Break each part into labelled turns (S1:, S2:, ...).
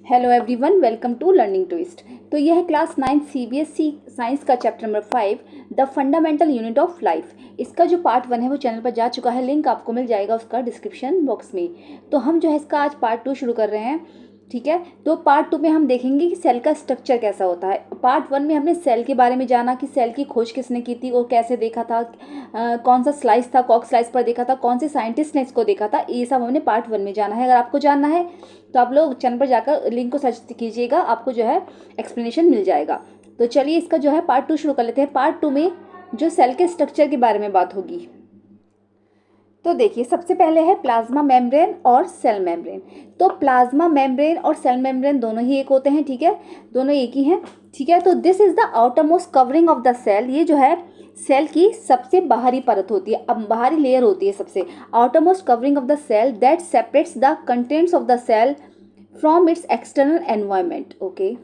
S1: Hello everyone, welcome to learning twist. तो यह है क्लास 9 सीबीएसई साइंस का chapter number 5 the fundamental unit of life. इसका जो पार्ट 1 है वो चैनल पर जा चुका है, लिंक आपको मिल जाएगा उसका डिस्क्रिप्शन बॉक्स में। तो हम जो है इसका आज पार्ट 2 शुरू कर रहे हैं, ठीक है। तो पार्ट 2 में हम देखेंगे कि सेल का स्ट्रक्चर कैसा होता है। पार्ट 1 में हमने सेल के बारे में जाना कि सेल की खोज किसने की थी और कैसे देखा था, कौन सा स्लाइस था, कॉक स्लाइस पर देखा था, कौन से साइंटिस्ट ने इसको देखा था, ये सब हमने पार्ट 1 में जाना है। अगर आपको जानना है तो आप लोग चैनल पर जाकर लिंक को सर्च कीजिएगा, आपको जो है एक्सप्लेनेशन मिल जाएगा। तो चलिए इसका जो है पार्ट 2 शुरू कर लेते हैं। पार्ट 2 में जो सेल के स्ट्रक्चर के बारे में बात होगी। तो देखिए, सबसे पहले है प्लाज्मा मेम्ब्रेन और सेल मेम्ब्रेन। तो प्लाज्मा मेम्ब्रेन और सेल मेम्ब्रेन दोनों ही एक होते हैं, ठीक है, दोनों एक ही हैं, ठीक है। तो this is the outer most covering of the cell. ये जो है सेल की सबसे बाहरी परत होती है, अब बाहरी लेयर होती है सबसे outer most covering of the cell that separates the contents of the cell from its external environment. Okay,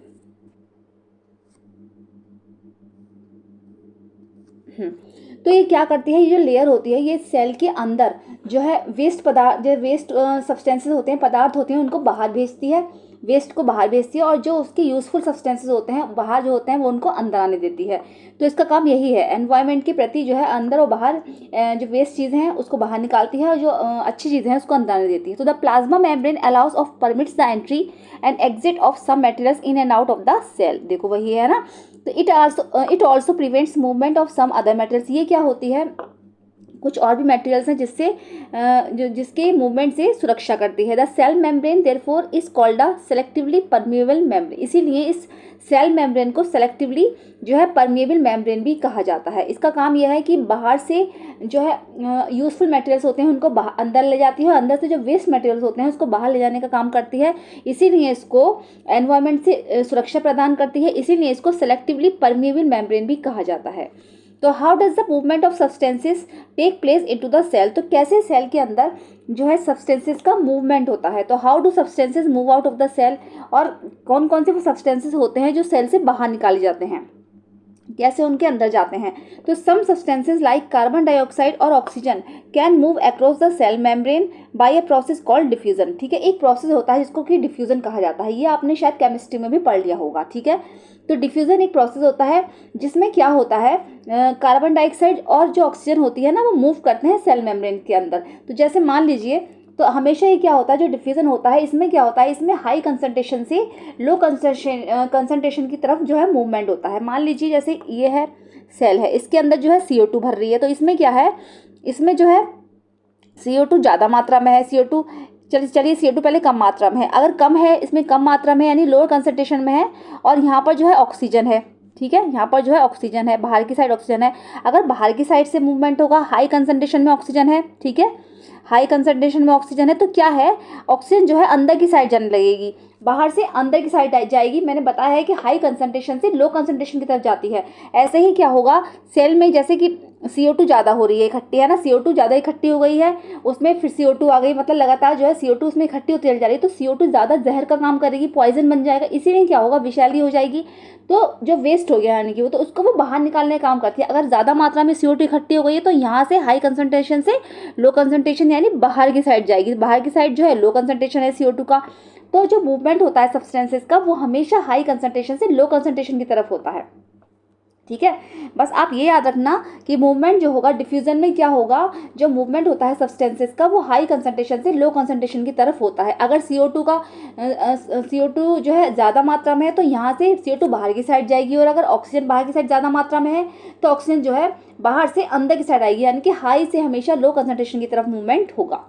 S1: तो ये क्या करती है, ये जो लेयर होती है ये सेल के अंदर जो है वेस्ट पदार्थ, जो वेस्ट सब्सटेंसेस होते हैं, पदार्थ होते हैं, उनको बाहर भेजती है, वेस्ट को बाहर भेजती है, और जो उसके यूजफुल सब्सटेंसेस होते हैं बाहर जो होते हैं वो उनको अंदर आने देती है। तो इसका काम यही है, एनवायरनमेंट के प्रति जो है अंदर और बाहर जो वेस्ट चीज़ें हैं उसको बाहर निकालती है और जो अच्छी चीज़ें हैं उसको अंदर आने देती है। तो the plasma membrane allows of permits the entry and exit of some materials in and out of the cell. देखो वही है ना। तो it also prevents movement of some other materials. ये क्या होती है, कुछ और भी मटेरियल्स हैं जिससे जिसके मूवमेंट से सुरक्षा करती है। The cell membrane therefore is called a selectively permeable membrane. इसीलिए इस सेल मेम्ब्रेन को सेलेक्टिवली जो है परमिएबल मेम्ब्रेन भी कहा जाता है। इसका काम यह है कि बाहर से जो है यूजफुल मटेरियल्स होते हैं उनको अंदर ले जाती है, और अंदर से जो वेस्ट मटेरियल्स होते हैं उसको बाहर ले जाने का काम करती है। इसीलिए इसको एनवायरनमेंट से सुरक्षा प्रदान करती है, इसीलिए इसको सेलेक्टिवली परमिएबल मेम्ब्रेन भी कहा जाता है। तो how does the movement of substances take place into the cell. तो कैसे सेल के अंदर जो है सब्सटेंसेस का मूवमेंट होता है। तो how do substances move out of the cell, और कौन कौन से वो सब्सटेंसेस होते हैं जो सेल से बाहर निकाले जाते हैं, कैसे उनके अंदर जाते हैं। तो some substances like carbon dioxide और oxygen can move across the cell membrane by a process called diffusion. ठीक है, एक प्रोसेस होता है जिसको कि डिफ्यूजन कहा जाता है। ये आपने शायद केमिस्ट्री में भी पढ़ लिया होगा, ठीक है। तो डिफ्यूजन एक प्रोसेस होता है जिसमें क्या होता है, कार्बन डाइऑक्साइड और जो ऑक्सीजन होती है ना वो मूव करते हैं सेल मेम्ब्रेन के अंदर। तो जैसे मान लीजिए, तो हमेशा ये क्या होता है, जो डिफ्यूजन होता है इसमें क्या होता है, इसमें हाई कंसंट्रेशन से लो कंसंट्रेशन की तरफ जो है मूवमेंट होता है। मान लीजिए जैसे ये है सेल है, इसके अंदर जो है CO2 भर रही है, तो इसमें क्या है, इसमें जो है CO2 ज़्यादा मात्रा में है। CO2 चलिए CO2 पहले कम मात्रा में है, अगर कम है इसमें कम मात्रा में यानी लोअर कंसंट्रेशन में है, और यहाँ पर जो है ऑक्सीजन है, ठीक है, यहाँ पर जो है ऑक्सीजन है, बाहर की साइड ऑक्सीजन है। अगर बाहर की साइड से मूवमेंट होगा, हाई कंसंट्रेशन में ऑक्सीजन है, ठीक है, हाई कंसंट्रेशन में ऑक्सीजन है, तो क्या है, ऑक्सीजन जो है अंदर की साइड जाने लगेगी, बाहर से अंदर की साइड जाएगी। मैंने बताया है कि हाई कंसंट्रेशन से लो कंसंट्रेशन की तरफ जाती है। ऐसे ही क्या होगा सेल में, जैसे कि CO2 ज़्यादा हो रही है, इकट्ठी है ना, CO2 ज़्यादा इकट्ठी हो गई है, उसमें फिर CO2 आ गई, मतलब लगातार जो है CO2 उसमें इकट्ठी होती चली जा रही है। तो CO2 ज़्यादा जहर का काम करेगी, पॉइजन बन जाएगा, इसीलिए क्या होगा, विषैली हो जाएगी। तो जो वेस्ट हो गया यानी कि वो, तो उसको वो बाहर निकालने का काम करती है। अगर ज़्यादा मात्रा में CO2 इकट्ठी हो गई है तो यहाँ से हाई कंसंट्रेशन से लो कंसंट्रेशन यानी बाहर की साइड जाएगी। बाहर की साइड जो है लो कंसंट्रेशन है CO2 का। तो जो मूवमेंट होता है सब्सटेंसेस का वो हमेशा हाई कंसंट्रेशन से लो कंसंट्रेशन की तरफ होता है, ठीक है। बस आप ये याद रखना कि मूवमेंट जो होगा डिफ्यूजन में क्या होगा, जो मूवमेंट होता है सब्सटेंसेस का वो हाई कंसंट्रेशन से लो कंसंट्रेशन की तरफ होता है। अगर CO2 जो है ज़्यादा मात्रा में है तो यहाँ से CO2 बाहर की साइड जाएगी, और अगर ऑक्सीजन बाहर की साइड ज़्यादा मात्रा में है तो ऑक्सीजन जो है बाहर से अंदर की साइड आएगी, यानी कि हाई से हमेशा लो कंसंट्रेशन की तरफ मूवमेंट होगा।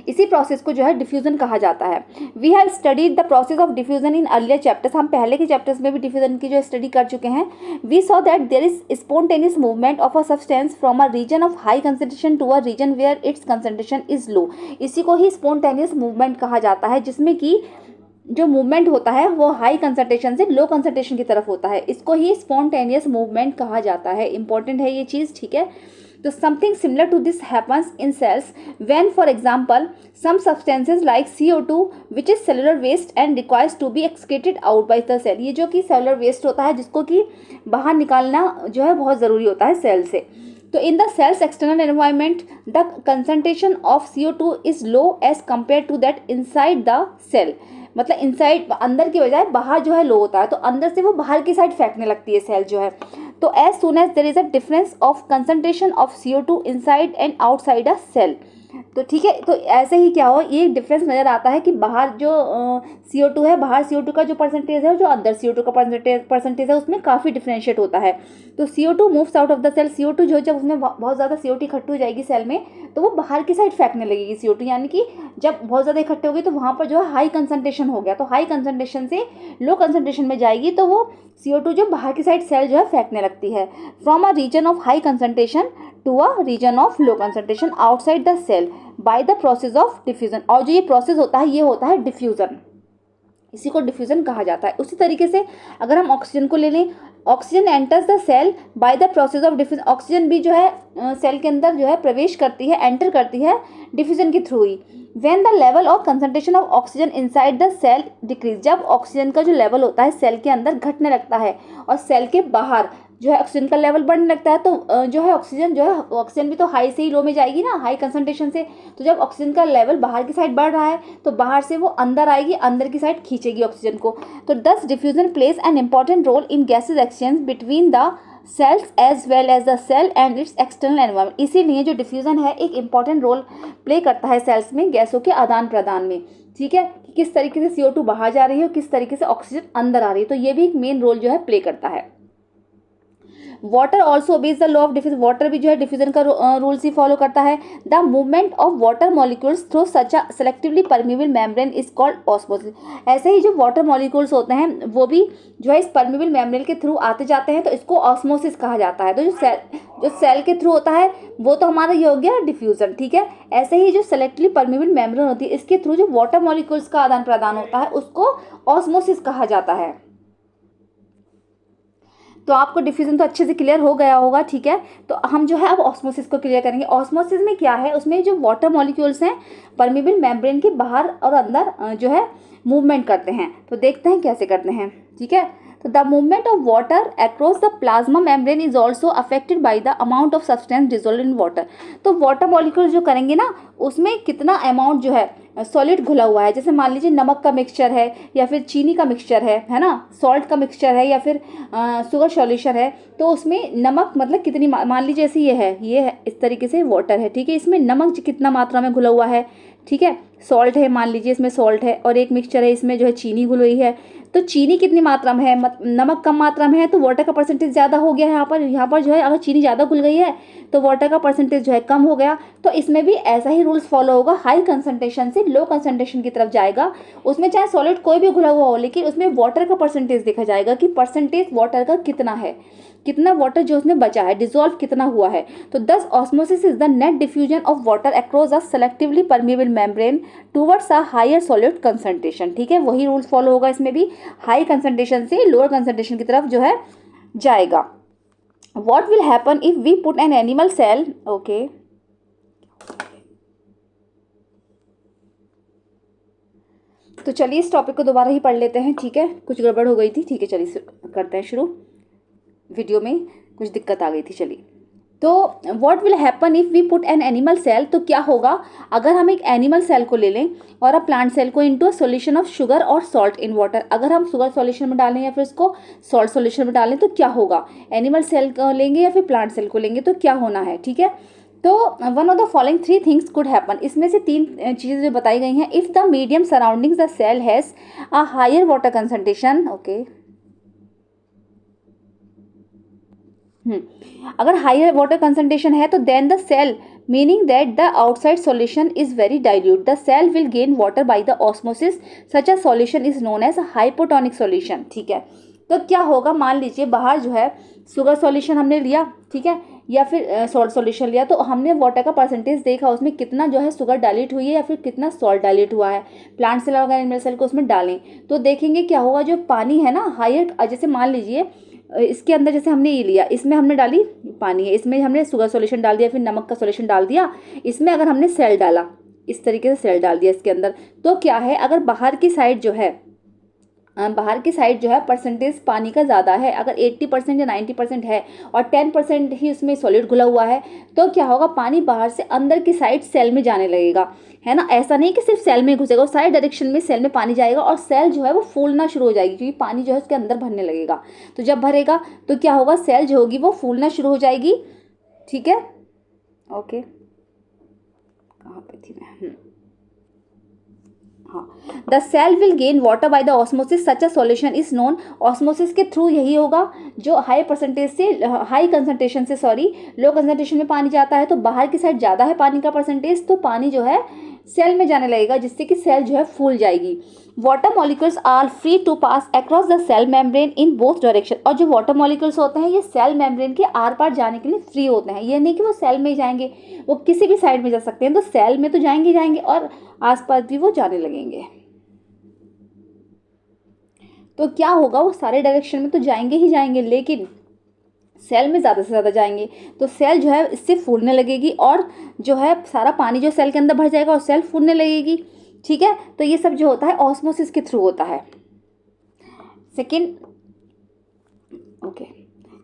S1: इसी प्रोसेस को जो है डिफ्यूजन कहा जाता है। We have studied the process of diffusion in earlier chapters. हम पहले के चैप्टर्स में भी डिफ्यूजन की जो स्टडी कर चुके हैं। We saw that there is spontaneous movement of a substance from a region of high concentration to a region where its concentration is low. इसी को ही स्पॉन्टेनियस मूवमेंट कहा जाता है, जिसमें कि जो मूवमेंट होता है वो हाई कंसंट्रेशन से लो कंसंट्रेशन की तरफ होता है। इसको ही स्पॉन्टेनियस मूवमेंट कहा जाता है। इंपॉर्टेंट है ये चीज़, ठीक है। तो something similar to this happens in cells when, for example, some substances like CO2 which is cellular waste and requires to be excreted out by the cell। ये जो कि cellular waste होता है जिसको कि बाहर निकालना जो है बहुत ज़रूरी होता है सेल से। तो in the cells external environment the concentration of CO2 is low as compare to that inside the cell. मतलब इनसाइड अंदर की बजाय बाहर जो है लो होता है, तो अंदर से वो बाहर की साइड फेंकने लगती है सेल जो है। तो as soon as there is a difference of concentration of CO2 inside and outside a cell. तो ठीक है, तो ऐसे ही क्या हो, ये डिफरेंस नज़र आता है कि बाहर जो CO2 है, बाहर CO2 का जो परसेंटेज है और जो अंदर CO2 का परसेंटेज है उसमें काफ़ी डिफ्रेंशिएट होता है। तो CO2 moves out of the cell. CO2 जो जब उसमें बहुत ज़्यादा CO2 इकट्ठी हो जाएगी सेल में, तो वो बाहर की साइड फेंकने लगेगी CO2, यानी कि जब बहुत ज़्यादा इकट्ठे होगी तो वहाँ पर जो है हाई कंसनट्रेशन हो गया, तो हाई कंसनट्रेशन से लो कंसनट्रेशन में जाएगी, तो वो CO2 जो बाहर की साइड सेल जो है फेंकने लगती है। From a region of high concentration to a region of low concentration outside the cell by the process of diffusion. और जो ये प्रोसेस होता है ये होता है डिफ्यूजन, इसी को डिफ्यूजन कहा जाता है। उसी तरीके से अगर हम ऑक्सीजन को ले लें, oxygen enters the cell by the process of diffusion. Oxygen भी जो है सेल के अंदर जो है प्रवेश करती है, एंटर करती है डिफ्यूजन के थ्रू ही। When the level of concentration of oxygen inside the cell decrease, जब ऑक्सीजन का जो लेवल होता है सेल के अंदर घटने लगता है और सेल के बाहर जो है ऑक्सीजन का लेवल बढ़ने लगता है, तो जो है ऑक्सीजन भी तो हाई से ही लो में जाएगी ना, हाई कंसंट्रेशन से। तो जब ऑक्सीजन का लेवल बाहर की साइड बढ़ रहा है तो बाहर से वो अंदर आएगी, अंदर की साइड खींचेगी ऑक्सीजन को। तो thus diffusion plays an important role in gases exchange between the cells as well as the cell and its external environment. इसीलिए जो डिफ्यूजन है एक इंपॉर्टेंट रोल प्ले करता है सेल्स में गैसों के आदान प्रदान में। ठीक है, कि किस तरीके से CO2 बाहर जा रही है और किस तरीके से ऑक्सीजन अंदर आ रही है, तो ये भी एक मेन रोल जो है प्ले करता है। Water also obeys the law of diffusion. Water भी जो है डिफ्यूजन का रूल्स ही फॉलो करता है। The movement of water molecules through such a selectively permeable membrane is called osmosis. ऐसे ही जो वाटर मॉलिक्यूल्स होते हैं वो भी जो है इस परमिबल मेम्ब्रेन के थ्रू आते जाते हैं, तो इसको ऑस्मोसिस कहा जाता है। तो जो सेल के थ्रू होता है वो तो हमारा ये हो गया डिफ्यूजन। ठीक है, ऐसे ही जो सेलेक्टिवली परमिबल मेम्ब्रेन होती है इसके थ्रू जो वाटर मॉलिक्यूल्स का आदान प्रदान होता है उसको ऑस्मोसिस कहा जाता है। तो आपको डिफ्यूजन तो अच्छे से क्लियर हो गया होगा। ठीक है, तो हम जो है अब ऑस्मोसिस को क्लियर करेंगे। ऑस्मोसिस में क्या है, उसमें जो वाटर मॉलिक्यूल्स हैं परमिबल मेम्ब्रेन के बाहर और अंदर जो है मूवमेंट करते हैं। तो देखते हैं कैसे करते हैं। ठीक है, तो the movement of water across the plasma membrane is also affected by the amount of substance dissolve in water. तो वाटर मॉलिक्यूल्स जो करेंगे ना उसमें कितना अमाउंट जो है सॉलिड घुला हुआ है, जैसे मान लीजिए नमक का मिक्सचर है या फिर चीनी का मिक्सचर है ना, सॉल्ट का मिक्सचर है या फिर शुगर सॉल्यूशन है, तो उसमें नमक मतलब कितनी, मान लीजिए जैसे ये है इस तरीके से वाटर है। ठीक है, इसमें नमक कितना मात्रा में घुला हुआ है। ठीक है, सॉल्ट है, मान लीजिए इसमें सॉल्ट है और एक मिक्सचर है इसमें जो है चीनी घुल हुई है। तो चीनी कितनी मात्रा में है, नमक कम मात्रा में है, तो वाटर का परसेंटेज ज़्यादा हो गया है। यहाँ पर जो है अगर चीनी ज़्यादा घुल गई है तो वाटर का परसेंटेज जो है कम हो गया। तो इसमें भी ऐसा ही रूल्स फॉलो होगा, हाई कंसंट्रेशन से लो कंसंट्रेशन की तरफ जाएगा। उसमें चाहे सॉलिड कोई भी घुला हुआ हो लेकिन उसमें वाटर का परसेंटेज देखा जाएगा कि परसेंटेज वाटर का कितना है, कितना वाटर जो उसमें बचा है, डिजोल्व कितना हुआ है। तो thus osmosis is the net diffusion of water across a selectively permeable membrane towards a higher solid concentration. ठीक है, वही रूल्स फॉलो होगा इसमें भी, हाई कंसंट्रेशन से लोअर कंसंट्रेशन की तरफ जो है जाएगा। What will happen if we put an animal cell? Okay. तो चलिए इस टॉपिक को दोबारा ही पढ़ लेते हैं। ठीक है, कुछ गड़बड़ हो गई थी। ठीक है, चलिए करते हैं शुरू। वीडियो में कुछ दिक्कत आ गई थी। चलिए, तो what will happen if we put an animal cell. तो क्या होगा अगर हम एक एनिमल सेल को ले लें और अ प्लांट सेल को into a solution of sugar और सॉल्ट इन वाटर। अगर हम शुगर सॉल्यूशन में डालें या फिर इसको सॉल्ट सॉल्यूशन में डालें तो क्या होगा, एनिमल सेल को लेंगे या फिर प्लांट सेल को लेंगे तो क्या होना है। ठीक है, तो one of the following three things could happen. इसमें से तीन चीज़ें जो बताई गई हैं। If the medium surroundings the cell has a higher water concentration. Okay, अगर हायर वाटर कंसंट्रेशन है तो then the cell, meaning that the outside solution is very dilute, the cell will gain water by the osmosis, such a solution is known as hypotonic solution. ठीक है, तो क्या होगा, मान लीजिए बाहर जो है शुगर सॉल्यूशन हमने लिया, ठीक है, या फिर सॉल्ट सॉल्यूशन लिया, तो हमने वाटर का परसेंटेज देखा उसमें कितना जो है शुगर डाइल्यूट हुई है या फिर कितना सॉल्ट डाइल्यूट हुआ है। प्लांट सेल और एनिमल सेल को उसमें डालें तो देखेंगे क्या होगा, जो पानी है ना हायर, जैसे मान लीजिए इसके अंदर जैसे हमने ये लिया, इसमें हमने डाली पानी है, इसमें हमने शुगर सॉल्यूशन डाल दिया, फिर नमक का सॉल्यूशन डाल दिया, इसमें अगर हमने सेल डाला, इस तरीके से सेल डाल दिया इसके अंदर, तो क्या है अगर बाहर की साइड जो है बाहर की साइड जो है परसेंटेज पानी का ज़्यादा है, अगर 80% या 90% है और 10% ही उसमें सॉलिड घुला हुआ है, तो क्या होगा, पानी बाहर से अंदर की साइड सेल में जाने लगेगा, है ना। ऐसा नहीं कि सिर्फ सेल में घुसेगा, वो सारे डायरेक्शन में सेल में पानी जाएगा और सेल जो है वो फूलना शुरू हो जाएगी, क्योंकि पानी जो है उसके अंदर भरने लगेगा। तो जब भरेगा तो क्या होगा, सेल जो होगी वो फूलना शुरू हो जाएगी। ठीक है, ओके, कहाँ पे थी मैं, हाँ। The cell will gain water by the osmosis, such a solution is known. Osmosis के थ्रू यही होगा, जो हाई कंसंट्रेशन से लो कंसंट्रेशन में पानी जाता है, तो बाहर की साइड ज़्यादा है पानी का परसेंटेज, तो पानी जो है सेल में जाने लगेगा, जिससे कि सेल जो है फूल जाएगी। Water molecules are free to pass across the cell membrane in both direction. और जो वाटर मॉलिक्यूल्स होते हैं ये सेल मेम्ब्रेन के आर पार जाने के लिए फ्री होते हैं, ये नहीं कि वो सेल में ही जाएंगे, वो किसी भी साइड में जा सकते हैं। तो सेल में तो जाएंगे जाएंगे और आसपास भी वो जाने लगेंगे। तो क्या होगा, वो सारे डायरेक्शन में तो जाएंगे ही जाएंगे, लेकिन सेल में ज़्यादा से ज़्यादा जाएंगे, तो सेल जो है इससे फूलने लगेगी और जो है सारा पानी जो सेल के अंदर भर जाएगा और सेल फूलने लगेगी। ठीक है, तो ये सब जो होता है ऑस्मोसिस के थ्रू होता है। Second, okay,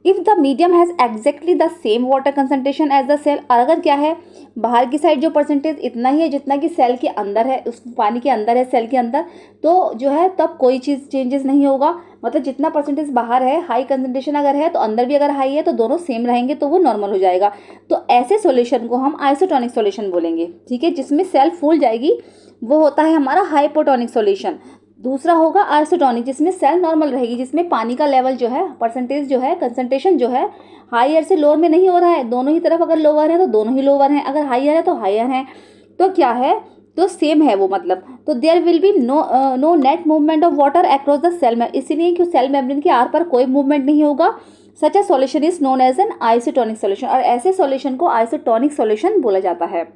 S1: if the medium has exactly the same water concentration as the cell, और अगर क्या है, बाहर की साइड जो परसेंटेज इतना ही है जितना कि सेल के अंदर है, उस पानी के अंदर है सेल के अंदर, तो जो है तब कोई चीज़ चेंजेस नहीं होगा। मतलब जितना परसेंटेज बाहर है, हाई कंसंट्रेशन अगर है तो अंदर भी अगर हाई है, तो दोनों सेम रहेंगे, तो वो नॉर्मल हो जाएगा। तो ऐसे सॉल्यूशन को हम आइसोटोनिक सॉल्यूशन बोलेंगे। ठीक है, जिसमें सेल फूल जाएगी वो होता है हमारा हाइपोटोनिक सॉल्यूशन। दूसरा होगा आइसोटोनिक, जिसमें सेल नॉर्मल रहेगी, जिसमें पानी का लेवल जो है, परसेंटेज जो है, कंसंट्रेशन जो है हायर से लोअर में नहीं हो रहा है, दोनों ही तरफ अगर लोअर है तो दोनों ही लोअर हैं, अगर हायर है तो हायर है, तो क्या है, तो सेम है वो, मतलब तो there will be no net movement of water across the cell, इसीलिए कि सेल मेम्ब्रेन के आर पर कोई मूवमेंट नहीं होगा। Such a solution is known as an isotonic solution, और ऐसे सॉल्यूशन को आइसोटोनिक सॉल्यूशन बोला जाता है।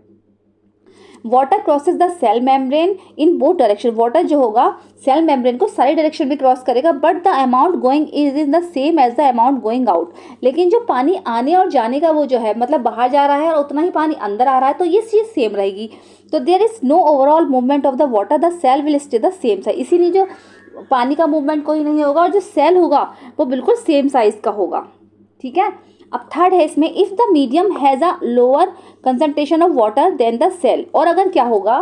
S1: Water crosses the cell membrane in both direction, water जो होगा सेल मेम्ब्रेन को सारी डायरेक्शन में क्रॉस करेगा, but the amount going is in the same as the amount going out. लेकिन जो पानी आने और जाने का वो जो है, मतलब बाहर जा रहा है और उतना ही पानी अंदर आ रहा है, तो ये चीज़ सेम रहेगी। तो there is no overall movement of the water, the cell will stay the same size, इसीलिए जो पानी का मूवमेंट कोई नहीं होगा और जो सेल होगा वो बिल्कुल सेम साइज का होगा। ठीक है, अब थर्ड है इसमें, if the medium has a lower concentration of water than the cell, और अगर क्या होगा,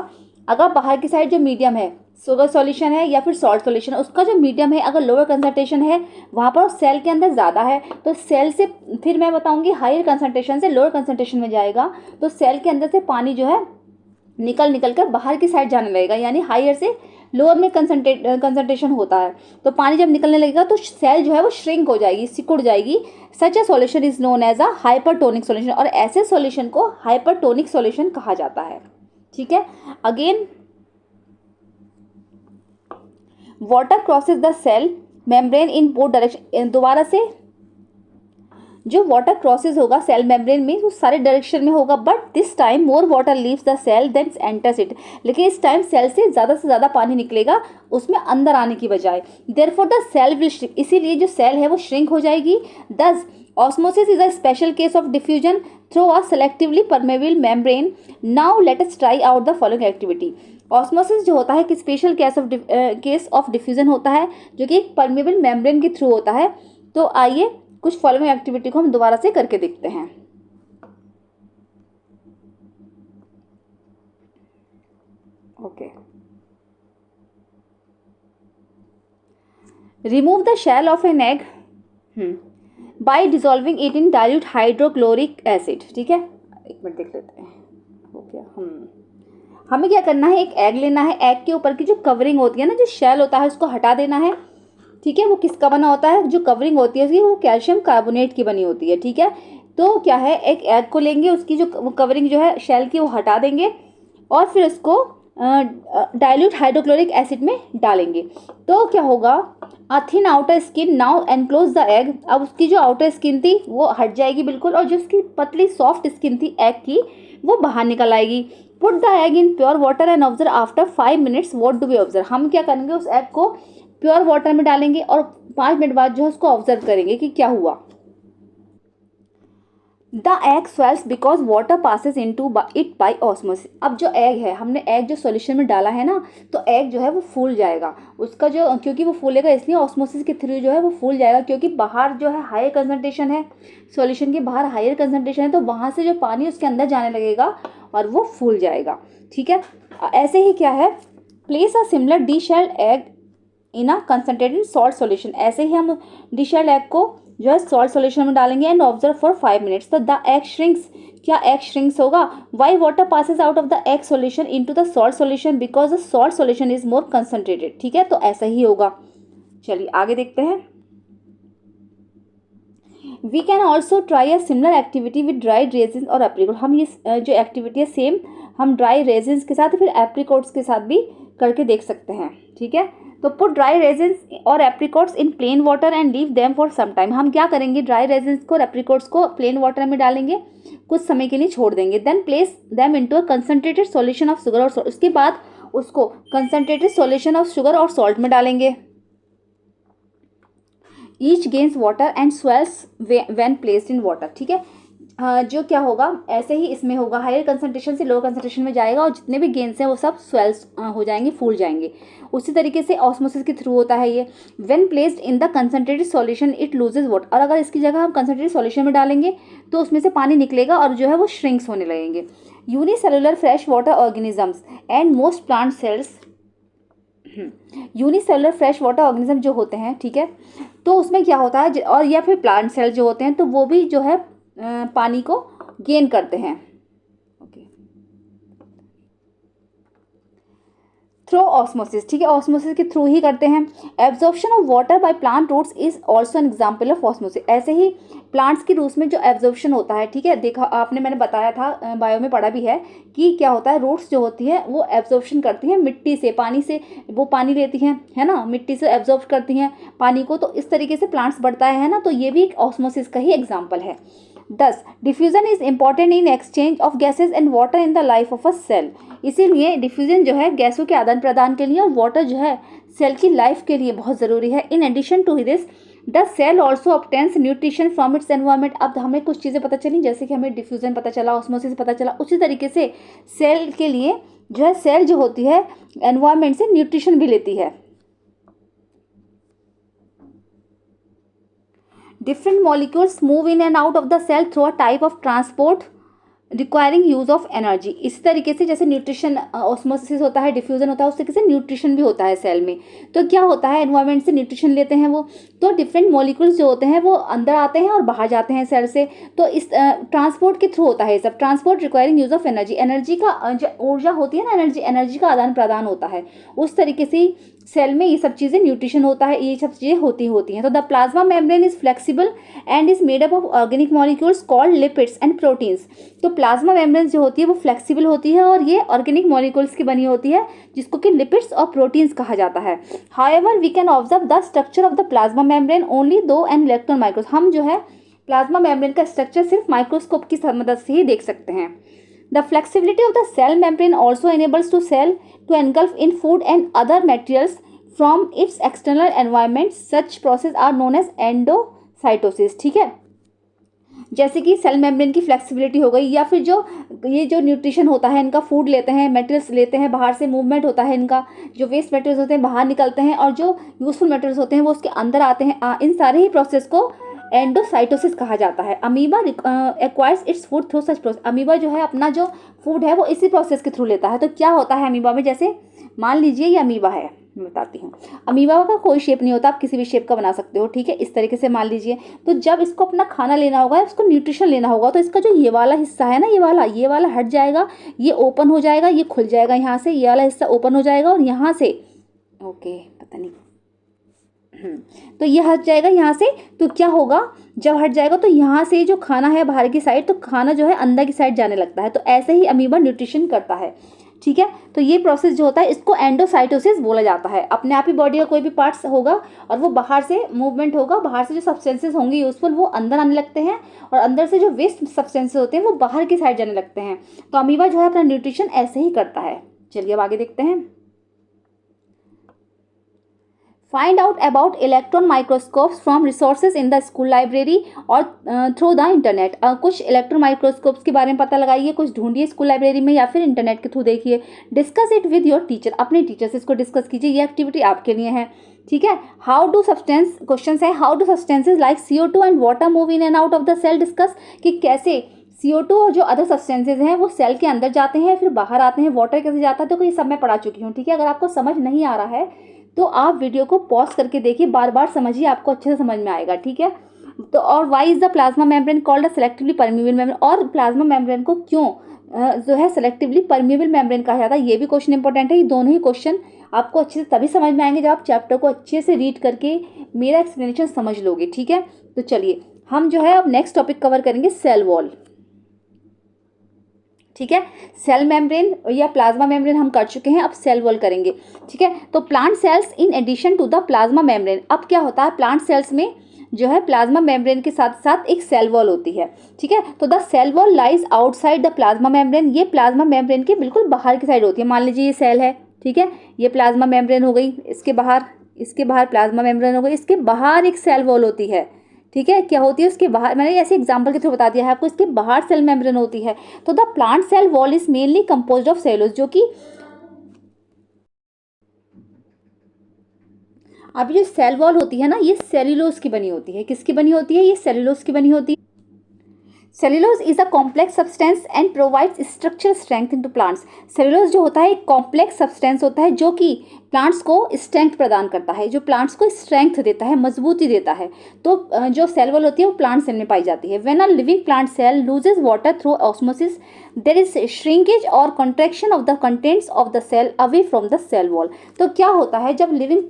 S1: अगर बाहर की साइड जो मीडियम है, शुगर सॉल्यूशन है या फिर सॉल्ट सॉल्यूशन है, उसका जो मीडियम है अगर लोअर कंसंट्रेशन है वहाँ पर, सेल के अंदर ज़्यादा है, तो सेल से फिर मैं बताऊँगी हायर कंसंट्रेशन से लोअर कंसंट्रेशन में जाएगा, तो सेल के अंदर से पानी जो है निकल कर बाहर की साइड जाने लगेगा, यानी हायर से लोअर में कंसंट्रेशन होता है, तो पानी जब निकलने लगेगा तो सेल जो है वो श्रिंक हो जाएगी, सिकुड़ जाएगी। Such a solution is known as a hypertonic solution, और ऐसे सॉल्यूशन को हाइपरटोनिक सॉल्यूशन कहा जाता है। ठीक है, again water crosses the cell membrane in both direction, दोबारा से जो वाटर क्रॉसेज होगा सेल मेम्ब्रेन में वो सारे डायरेक्शन में होगा, but this time more water leaves the cell than enters it, लेकिन इस टाइम सेल से ज़्यादा पानी निकलेगा उसमें अंदर आने की बजाय। Therefore the cell will shrink, इसीलिए जो सेल है वो श्रिंक हो जाएगी। Thus osmosis is a special case of diffusion through a selectively permeable membrane. Now let us try out the following activity. Osmosis जो होता है कि स्पेशल केस ऑफ डिफ्यूजन होता है, जो कि एक परमेबल मेम्ब्रेन के थ्रू होता है। तो आइए कुछ फॉलोइंग एक्टिविटी को हम दोबारा से करके देखते हैं। Okay, remove the shell of an egg by dissolving it in dilute hydrochloric acid. ठीक है, एक मिनट देख लेते हैं हो गया। हमें क्या करना है, एक एग लेना है, एग के ऊपर की जो कवरिंग होती है ना, जो शेल होता है उसको हटा देना है। ठीक है, वो किसका बना होता है, जो कवरिंग होती है उसकी वो कैल्शियम कार्बोनेट की बनी होती है। ठीक है, तो क्या है, एक एग को लेंगे, उसकी जो कवरिंग जो है शेल की वो हटा देंगे और फिर उसको डाइल्यूट हाइड्रोक्लोरिक एसिड में डालेंगे। तो क्या होगा, a thin outer skin now enclose the egg, अब उसकी जो आउटर स्किन थी वो हट जाएगी बिल्कुल, और जो उसकी पतली सॉफ्ट स्किन थी एग की वो बाहर निकल आएगी। Put the egg in pure water and observe after 5 minutes what do we observe. हम क्या करेंगे, उस एग को प्योर वाटर में डालेंगे और 5 मिनट बाद जो है उसको ऑब्जर्व करेंगे कि क्या हुआ। The egg swells because water passes into it by osmosis. अब जो एग है, हमने एग जो सॉल्यूशन में डाला है ना, तो एग जो है वो फूल जाएगा, उसका जो, क्योंकि वो फूलेगा इसलिए ऑस्मोसिस के थ्रू जो है वो फूल जाएगा, क्योंकि बाहर जो है हायर कंसंट्रेशन है, सॉल्यूशन के बाहर हायर कंसंट्रेशन है, तो वहाँ से जो पानी उसके अंदर जाने लगेगा और वो फूल जाएगा। ठीक है, ऐसे ही क्या है, place a similar deshelled egg in a concentrated salt solution. ऐसे ही हम डिशेल्ड एग को जो है सॉल्ट सॉल्यूशन में डालेंगे एंड ऑब्जर्व फॉर 5 मिनट्स। तो द एग श्रिंक्स, क्या एग श्रिंक्स होगा? Y water passes out of the egg solution into the salt solution? Because the salt solution is more concentrated. ठीक है, तो ऐसा ही होगा। चलिए आगे देखते हैं। We can also try a similar activity with dried raisin और एप्रिकॉट। हम ये जो एक्टिविटी है सेम हम ड्राई रेजिन्स के साथ फिर एप्रिकॉट्स के साथ भी करके देख सकते हैं। ठीक है, तो पुट ड्राई रेजिन्स और apricots in plain water and leave them for some time. हम क्या करेंगे, ड्राई रेजिन्स को और एप्रिकॉट्स को प्लेन वाटर में डालेंगे, कुछ समय के लिए छोड़ देंगे। Then place them into a concentrated solution of sugar और सॉल्ट। उसके बाद उसको कंसनट्रेटेड सॉल्यूशन ऑफ शुगर और सॉल्ट में डालेंगे। Each gains water and swells when placed in water. ठीक है, जो क्या होगा, ऐसे ही इसमें होगा, हायर कंसंट्रेशन से लोअर कंसंट्रेशन में जाएगा और जितने भी गेन्स हैं वो सब स्वेल्स हो जाएंगे, फूल जाएंगे। उसी तरीके से ऑस्मोसिस के थ्रू होता है ये। When placed in the concentrated solution it loses water. और अगर इसकी जगह हम कंसंट्रेटेड सॉल्यूशन में डालेंगे तो उसमें से पानी निकलेगा और जो है वो श्रिंक्स होने लगेंगे। Unicellular fresh water organisms and most plant cells, unicellular fresh water organism जो होते हैं, ठीक है, तो उसमें क्या होता है, और या फिर प्लांट सेल जो होते हैं, तो वो भी जो है पानी को गेन करते हैं। Through osmosis. ठीक है, ऑस्मोसिस के थ्रू ही करते हैं। Absorption of water by plant roots is also an example of osmosis. ऐसे ही प्लांट्स की रूट्स में जो एब्जॉर्प्शन होता है, ठीक है, देखा आपने, मैंने बताया था, बायो में पढ़ा भी है कि क्या होता है, रूट्स जो होती है वो एब्जॉर्प्शन करती हैं मिट्टी से, पानी से, वो पानी लेती हैं, है ना, मिट्टी से एब्जॉर्ब करती हैं पानी को, तो इस तरीके से प्लांट्स बढ़ता है ना, तो ये भी एक ऑस्मोसिस का ही एग्जाम्पल है। 10. Diffusion is important in exchange of gases and water in the life of a cell. इसीलिए डिफ्यूजन जो है गैसों के आदान प्रदान के लिए और वाटर जो है सेल की लाइफ के लिए बहुत ज़रूरी है। In addition to this the cell also obtains nutrition from its environment. अब हमें कुछ चीज़ें पता चली, जैसे कि हमें डिफ्यूजन पता चला, ऑस्मोसिस पता चला, उसी तरीके से सेल के लिए जो है, सेल जो होती है एनवायरमेंट से न्यूट्रिशन भी लेती है। Different molecules move in and out of the cell through a type of transport requiring use of energy. इसी तरीके से जैसे न्यूट्रिशन ऑस्मोसिस होता है, डिफ्यूजन होता है, उस तरीके से न्यूट्रिशन भी होता है सेल में। तो क्या होता है, एनवायरनमेंट से न्यूट्रिशन लेते हैं वो, तो डिफरेंट मॉलिक्यूल्स जो होते हैं वो अंदर आते हैं और बाहर जाते हैं सेल से, तो इस ट्रांसपोर्ट के थ्रू होता है सब। Transport requiring use of energy, energy का जो ऊर्जा होती है ना, एनर्जी का आदान प्रदान होता है, उस तरीके से सेल में ये सब चीज़ें, न्यूट्रिशन होता है, ये सब चीज़ें होती हैं। तो the plasma membrane is flexible and is made up of organic molecules called lipids and proteins. तो प्लाज्मा मेम्ब्रेन जो होती है वो फ्लेक्सिबल होती है और ये ऑर्गेनिक मॉलिक्यूल्स की बनी होती है, जिसको कि लिपिड्स और प्रोटीन्स कहा जाता है। However we can observe the structure of the plasma membrane only through an electron microscope. हम जो है प्लाज्मा मेम्ब्रेन का स्ट्रक्चर सिर्फ माइक्रोस्कोप की मदद से ही देख सकते हैं। The flexibility of the cell membrane also enables to cell to engulf in food and other materials from its external environment. Such process are known as endocytosis। ठीक है, जैसे कि सेल मेम्ब्रेन की फ्लेक्सिबिलिटी हो गई, या फिर ये जो न्यूट्रिशन होता है, इनका फूड लेते हैं, मटेरियल्स लेते हैं बाहर से, मूवमेंट होता है इनका, जो वेस्ट मटेरियल्स होते हैं बाहर निकलते हैं और जो यूजफुल मटेरियल्स होते हैं वो उसके अंदर आते हैं। इन सारे ही प्रोसेस को एंडोसाइटोसिस कहा जाता है। Amoeba acquires its food through such process. Amoeba जो है अपना जो फूड है वो इसी प्रोसेस के थ्रू लेता है। तो क्या होता है अमीबा में, जैसे मान लीजिए ये अमीबा है, मैं बताती हूँ। अमीबा का कोई शेप नहीं होता, आप किसी भी शेप का बना सकते हो, ठीक है, इस तरीके से मान लीजिए। तो जब इसको अपना खाना लेना होगा, इसको न्यूट्रिशन लेना होगा, तो इसका जो ये वाला हिस्सा है ना, ये वाला हट जाएगा, ये ओपन हो जाएगा, ये खुल जाएगा, यहाँ से ये वाला हिस्सा ओपन हो जाएगा और यहाँ से पता नहीं तो ये हट जाएगा यहाँ से। तो क्या होगा, जब हट जाएगा तो यहाँ से जो खाना है बाहर की साइड, तो खाना जो है अंदर की साइड जाने लगता है। तो ऐसे ही अमीबा न्यूट्रिशन करता है, ठीक है। तो ये प्रोसेस जो होता है इसको एंडोसाइटोसिस बोला जाता है। अपने आप ही बॉडी का कोई भी पार्ट्स होगा और वो बाहर से मूवमेंट होगा, बाहर से जो सब्सटेंसेस होंगे यूजफुल वो अंदर आने लगते हैं और अंदर से जो वेस्ट सब्सटेंसेस होते हैं वो बाहर की साइड जाने लगते हैं। तो अमीबा जो है अपना न्यूट्रिशन ऐसे ही करता है। चलिए अब आगे देखते हैं। Find out about electron microscopes from resources in the school library और थ्रू द इंटरनेट। कुछ इलेक्ट्रॉन माइक्रोस्कोप्स के बारे में पता लगाइए, कुछ ढूंढिए स्कूल लाइब्रेरी में या फिर इंटरनेट के थ्रू देखिए। Discuss it with your teacher, अपने टीचर से इसको डिस्कस कीजिए, ये एक्टिविटी आपके लिए है, ठीक है। हाउ डू सब्सटेंस, क्वेश्चन है how do substances like CO2 and water move in and out of the cell, discuss कि कैसे CO2 और जो अदर सब्सटेंसेज हैं वो सेल के अंदर जाते हैं फिर बाहर आते हैं, वाटर कैसे जाता है, तो ये सब मैं पढ़ा चुकी हूँ, ठीक है। अगर आपको समझ नहीं आ रहा है तो आप वीडियो को पॉज करके देखिए, बार बार समझिए, आपको अच्छे से समझ में आएगा, ठीक है। तो और why is the plasma membrane called a selectively permeable membrane, और प्लाज्मा मेम्ब्रेन को क्यों जो है सेलेक्टिवली परमिएबल मेम्ब्रेन कहा जाता है, ये भी क्वेश्चन इंपॉर्टेंट है। ये दोनों ही क्वेश्चन आपको अच्छे से तभी समझ में आएंगे जब आप चैप्टर को अच्छे से रीड करके मेरा एक्सप्लेनेशन समझ लोगे, ठीक है। तो चलिए हम जो है अब नेक्स्ट टॉपिक कवर करेंगे, सेल वॉल, ठीक है। सेल मेम्ब्रेन या प्लाज्मा मेम्ब्रेन हम कर चुके हैं, अब सेल वॉल करेंगे, ठीक है। तो plant cells in addition to the plasma membrane, अब क्या होता है प्लांट सेल्स में जो है प्लाज्मा मेम्ब्रेन के साथ साथ एक सेल वॉल होती है, ठीक है। तो the cell wall lies outside the plasma membrane, ये प्लाज्मा मेम्ब्रेन के बिल्कुल बाहर की साइड होती है। मान लीजिए ये सेल है, ठीक है, ये प्लाज्मा मेम्ब्रेन हो गई, इसके बाहर प्लाज्मा मेम्ब्रेन हो गई, इसके बाहर एक सेल वॉल होती है, ठीक है। क्या होती है उसके बाहर, मैंने ऐसे एग्जांपल के थ्रू बता दिया है आपको, इसके बाहर सेल मेम्ब्रेन होती है। तो the plant cell wall is mainly composed of cellulose, जो कि अब जो सेल वॉल होती है ना ये सेल्यूलोज की बनी होती है। किसकी बनी होती है? ये सेल्यूलोज की बनी होती है। Cellulose is a complex substance and provides structural strength into plants. Cellulose जो होता है एक कॉम्प्लेक्स सब्सटेंस होता है जो कि प्लांट्स को स्ट्रेंथ प्रदान करता है, जो प्लांट्स को स्ट्रेंथ देता है, मजबूती देता है। तो जो सेल वॉल होती है वो प्लांट सेल में पाई जाती है। When a living plant cell loses water through osmosis there is shrinkage और contraction of the contents of the cell away from the cell wall. तो क्या होता है जब लिविंग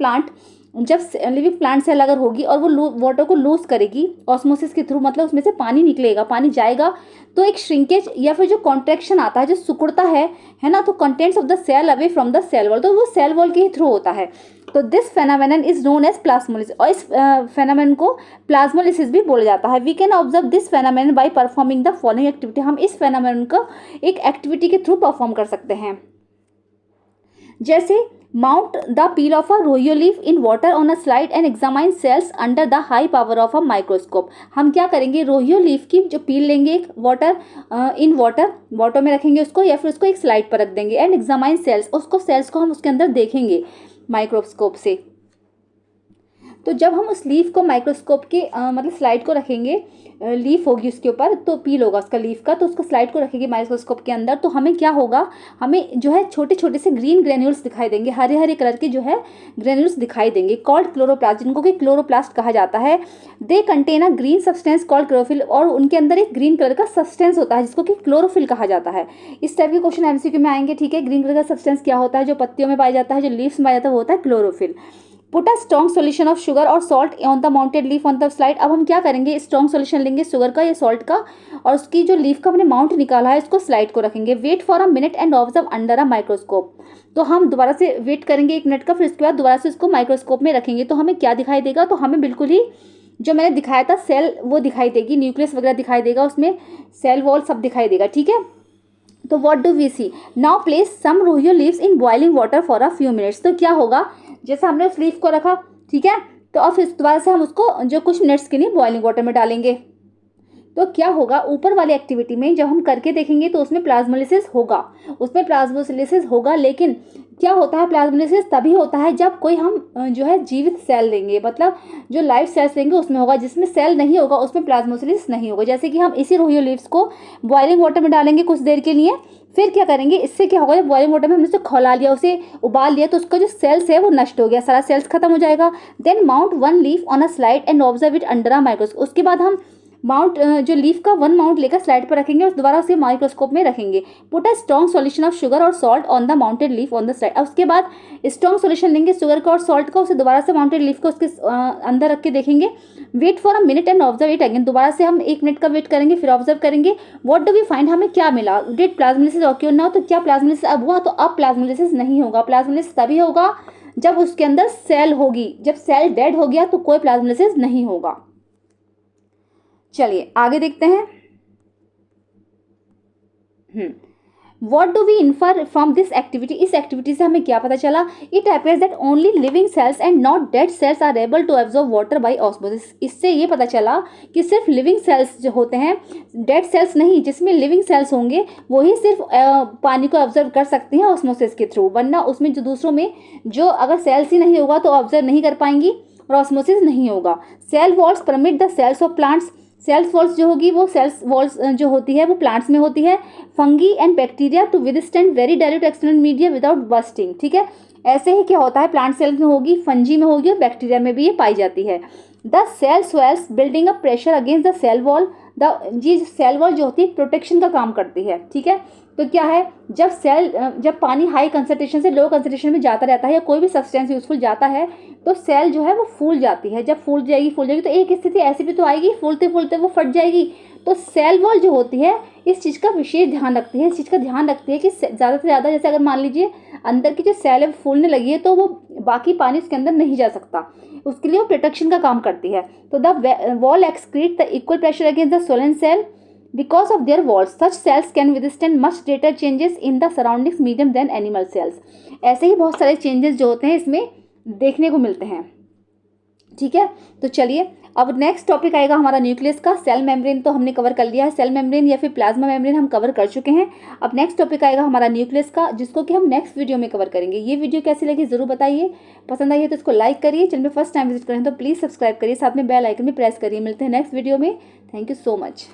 S1: प्लांट सेल अगर होगी और वो वाटर को लूज करेगी ऑस्मोसिस के थ्रू, मतलब उसमें से पानी निकलेगा, पानी जाएगा, तो एक श्रिंकेज या फिर जो कॉन्ट्रैक्शन आता है, जो सिकुड़ता है ना, तो contents of the cell away from the cell wall, तो वो सेल वॉल के ही थ्रू होता है। तो this phenomenon is known as plasmolysis, और इस फेनामेनन को प्लाज्मोलिसिस भी बोला जाता है। We can observe this phenomenon by performing the following activity, हम इस फेनामेनन को एक एक्टिविटी के थ्रू परफॉर्म कर सकते हैं, जैसे mount the peel of a rhoeo leaf in water on a slide and examine cells under the high power of a microscope. हम क्या करेंगे, रोयो लीफ की जो पील लेंगे एक वाटर में रखेंगे उसको, या फिर उसको एक स्लाइड पर रख देंगे, एंड एग्जामाइन सेल्स, सेल्स को हम उसके अंदर देखेंगे माइक्रोस्कोप से। तो जब हम उस लीफ को माइक्रोस्कोप के मतलब स्लाइड को रखेंगे, लीफ होगी उसके ऊपर, तो पील होगा उसका लीफ का, तो उसको स्लाइड को रखेंगे माइक्रोस्कोप के अंदर, तो हमें क्या होगा, हमें जो है छोटे छोटे से ग्रीन ग्रेन्यूल्स दिखाई देंगे, हरे हरे कलर के जो है ग्रेन्यूल्स दिखाई देंगे, कॉल्ड क्लोरोप्लास्ट, जिनको कि क्लोरोप्लास्ट कहा जाता है। They contain a green substance called chlorophyll, और उनके अंदर एक ग्रीन कलर का सब्सटेंस होता है जिसको कि क्लोरोफिल कहा जाता है। इस टाइप के क्वेश्चन MCQ में आएंगे, ठीक है। ग्रीन कलर का सब्सटेंस क्या होता है, जो पत्तियों में पाया जाता है, जो लीव्स में पाया जाता है, वो होता है chlorophyll. Put a strong solution of sugar और salt on the mounted leaf on the slide. अब हम क्या करेंगे, स्ट्रॉन्ग सोल्यूशन लेंगे शुगर का या सॉल्ट का, और उसकी जो लीफ का हमने माउंट निकाला है उसको स्लाइड को रखेंगे। Wait for a minute and observe under a microscope. तो हम दोबारा से वेट करेंगे 1 मिनट का, फिर उसके बाद दोबारा से उसको माइक्रोस्कोप में रखेंगे, तो हमें क्या दिखाई देगा, तो हमें बिल्कुल ही जो मैंने दिखाया था सेल वो दिखाई देगी, न्यूक्लियस वगैरह दिखाई देगा, उसमें सेल वॉल सब दिखाई देगा, ठीक है। तो what do we see, now place some rhoeo leaves in boiling water for a few minutes. तो क्या होगा, जैसे हमने उस लीफ को रखा, ठीक है, तो अब फिर दोबारा से हम उसको जो कुछ मिनट्स के लिए बॉइलिंग वाटर में डालेंगे। तो क्या होगा, ऊपर वाली एक्टिविटी में जब हम करके देखेंगे तो उसमें प्लाज्मोलिसिस होगा, लेकिन क्या होता है, प्लाज्मोलिसिस तभी होता है जब कोई हम जो है जीवित सेल लेंगे, मतलब जो लाइव सेल्स लेंगे उसमें होगा, जिसमें सेल नहीं होगा उसमें प्लाज्मोलिसिस नहीं होगा। जैसे कि हम इसी रोहियो लीव्स को बॉइलिंग वाटर में डालेंगे कुछ देर के लिए, फिर क्या करेंगे, इससे क्या होगा, जब बॉइलिंग वाटर में हमने उसे खौला लिया, उसे उबाल लिया, तो उसका जो सेल्स है वो नष्ट हो गया, सारा सेल्स खत्म हो जाएगा। Then mount 1 leaf on a slide and observe it under a microscope. उसके बाद हम माउंट जो लीफ का 1 माउंट लेकर स्लाइड पर रखेंगे और दोबारा उसे माइक्रोस्कोप में रखेंगे। Put a strong solution of sugar और salt on the mounted leaf on the slide. अब उसके बाद स्ट्रॉन्ग सॉल्यूशन लेंगे शुगर का और सॉल्ट का, उसे दोबारा से माउंटेड लीफ को उसके अंदर रख के देखेंगे। Wait for a minute and observe it again, दोबारा से हम 1 मिनट का वेट करेंगे, फिर ऑब्जर्व करेंगे। व्हाट डू वी फाइंड, हमें क्या मिला, डिड प्लाज्मोलिसिस ऑक्योर नाउ, तो क्या प्लाज्मोलिसिस अब हुआ, तो अब प्लाज्मोलिसिस नहीं होगा। प्लाज्मोलिसिस तभी होगा जब उसके अंदर सेल होगी, जब सेल डेड हो गया तो कोई प्लाज्मोलिसिस नहीं होगा। चलिए आगे देखते हैं। What do we infer from this activity, इस एक्टिविटी से हमें क्या पता चला? It appears that only living cells and not dead cells are able to absorb water by osmosis. इससे ये पता चला कि सिर्फ लिविंग सेल्स जो होते हैं, डेड सेल्स नहीं, जिसमें लिविंग सेल्स होंगे वही सिर्फ पानी को ऑब्जर्व कर सकती हैं ऑस्मोसिस के थ्रू, वरना उसमें जो दूसरों में जो अगर सेल्स ही नहीं होगा तो ऑब्जर्व नहीं कर पाएंगी और ऑस्मोसिस नहीं होगा। Cell walls permit the cells of plants, cells walls जो होगी वो सेल्स वॉल्स जो होती है वो प्लांट्स में होती है। Fungi and bacteria to withstand very dilute external media without bursting, ठीक है। ऐसे ही क्या होता है, प्लांट सेल्स में होगी, फंजी में होगी और बैक्टीरिया में भी ये पाई जाती है। The cell swells building up pressure against the cell wall, जी सेल वॉल जो होती है प्रोटेक्शन का काम करती है, ठीक है। तो क्या है, जब पानी हाई कंसंट्रेशन से लो कंसंट्रेशन में जाता रहता है या कोई भी सब्सटेंस यूजफुल जाता है तो सेल जो है वो फूल जाती है। जब फूल जाएगी तो एक स्थिति ऐसी भी तो आएगी, फूलते फूलते वो फट जाएगी। तो सेल वॉल जो होती है इस चीज़ का विशेष ध्यान रखती है, इस चीज़ का ध्यान रखती है कि ज़्यादा से ज़्यादा, जैसे अगर मान लीजिए अंदर की जो सेल है फूलने लगी है तो वो बाकी पानी उसके अंदर नहीं जा सकता, उसके लिए वो प्रोटेक्शन का काम करती है। तो the wall exerts the equal pressure against the swollen cell because of their walls. Such cells can withstand much greater changes in the surroundings medium than animal cells. ऐसे ही बहुत सारे चेंजेस जो होते हैं इसमें देखने को मिलते हैं, ठीक है। तो चलिए अब नेक्स्ट टॉपिक आएगा हमारा न्यूक्लियस का। सेल मेम्ब्रेन तो हमने कवर कर लिया है, सेल मेम्ब्रेन या फिर प्लाज्मा मेम्ब्रेन हम कवर कर चुके हैं। अब नेक्स्ट टॉपिक आएगा हमारा न्यूक्लियस का, जिसको कि हम नेक्स्ट वीडियो में कवर करेंगे। ये वीडियो कैसी लगी ज़रूर बताइए, पसंद आई है तो इसको लाइक करिए, चैनल में फर्स्ट टाइम विजिट करें तो प्लीज़ सब्सक्राइब करिए, साथ में बेल आइकन भी प्रेस करिए। मिलते हैं नेक्स्ट वीडियो में। Thank you so much.